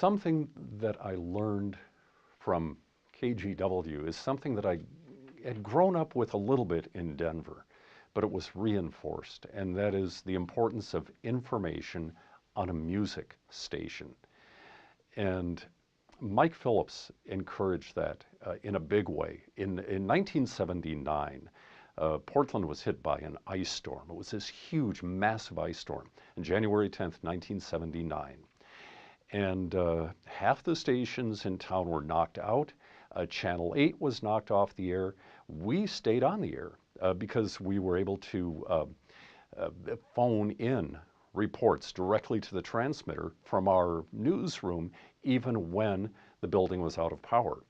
something that I learned from KGW is something that I had grown up with a little bit in Denver, but it was reinforced, and that is the importance of information on a music station. And Mike Phillips encouraged that in a big way. In 1979, Portland was hit by an ice storm. It was this huge, massive ice storm on January 10th, 1979. And half the stations in town were knocked out. Channel 8 was knocked off the air. We stayed on the air because we were able to phone in reports directly to the transmitter from our newsroom, even when the building was out of power.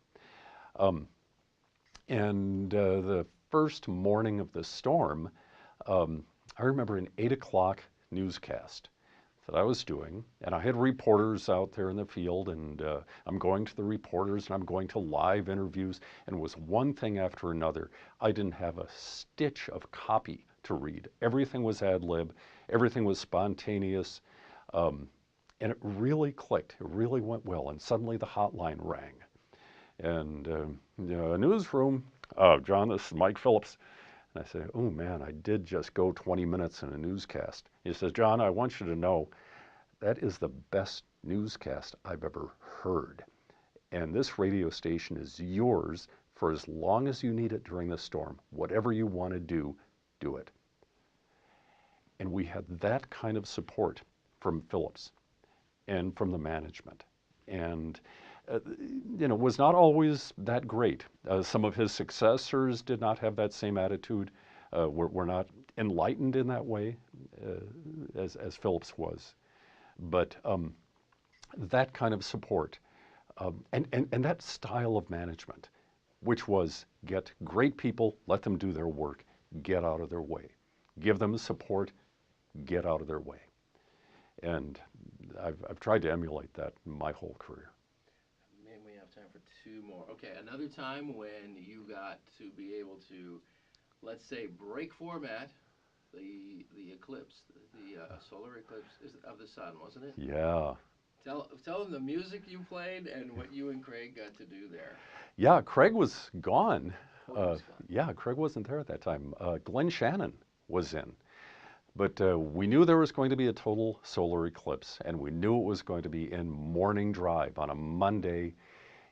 The first morning of the storm, I remember an 8 o'clock newscast that I was doing, and I had reporters out there in the field, and I'm going to the reporters, and I'm going to live interviews, and it was one thing after another. I didn't have a stitch of copy to read. Everything was ad lib, everything was spontaneous, and it really clicked. It really went well, and suddenly the hotline rang. And newsroom, John, this is Mike Phillips. And I say, oh man, I did just go 20 minutes in a newscast. He says, John, I want you to know that is the best newscast I've ever heard. And this radio station is yours for as long as you need it during the storm. Whatever you want to do, do it. And we had that kind of support from Phillips and from the management. And was not always that great. Some of his successors did not have that same attitude, were not enlightened in that way as Phillips was. But that kind of support and that style of management, which was get great people, let them do their work, get out of their way. Give them support, get out of their way. And I've tried to emulate that my whole career. We have time for two more. Okay, another time when you got to be able to, let's say, break format, the eclipse, the solar eclipse of the sun, wasn't it? Yeah. Tell them the music you played and what you and Craig got to do there. Yeah, Craig was gone. Oh, he was gone. Yeah, Craig wasn't there at that time. Glenn Shannon was in. But we knew there was going to be a total solar eclipse, and we knew it was going to be in morning drive on a Monday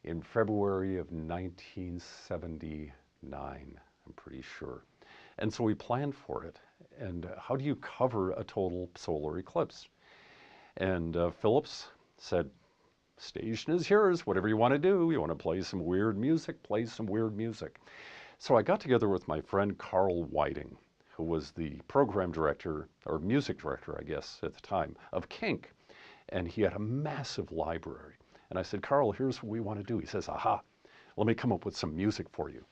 in February of 1979, I'm pretty sure. And so we planned for it. And how do you cover a total solar eclipse? And Phillips said, station is yours, whatever you want to do. You want to play some weird music, play some weird music. So I got together with my friend Carl Whiting, who was the program director, or music director, I guess, at the time, of Kink. And he had a massive library. And I said, Carl, here's what we want to do. He says, aha, let me come up with some music for you.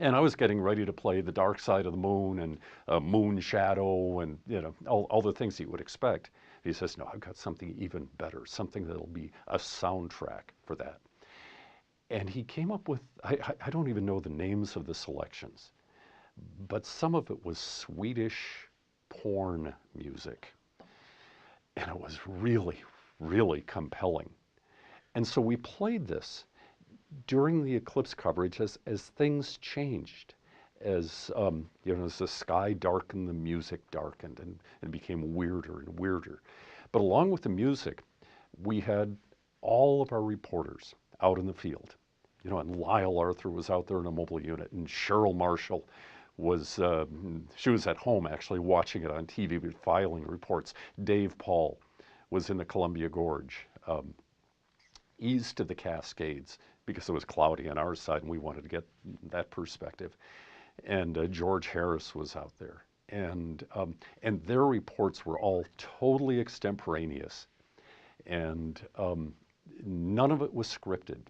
And I was getting ready to play The Dark Side of the Moon and Moon Shadow and all the things you would expect. He says, no, I've got something even better, something that'll be a soundtrack for that. And he came up with, I don't even know the names of the selections, but some of it was Swedish porn music. And it was really, really compelling. And so we played this during the eclipse coverage as things changed, as as the sky darkened, the music darkened, and it became weirder and weirder. But along with the music, we had all of our reporters out in the field. And Lyle Arthur was out there in a mobile unit, and Cheryl Marshall was, she was at home actually watching it on TV, but filing reports. Dave Paul was in the Columbia Gorge, east of the Cascades, because it was cloudy on our side and we wanted to get that perspective. And George Harris was out there. And their reports were all totally extemporaneous. And none of it was scripted.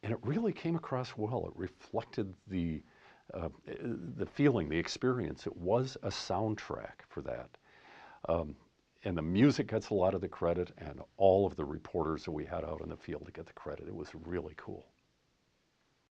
And it really came across well. It reflected the feeling, the experience. It was a soundtrack for that. And the music gets a lot of the credit, and all of the reporters that we had out in the field to get the credit. It was really cool.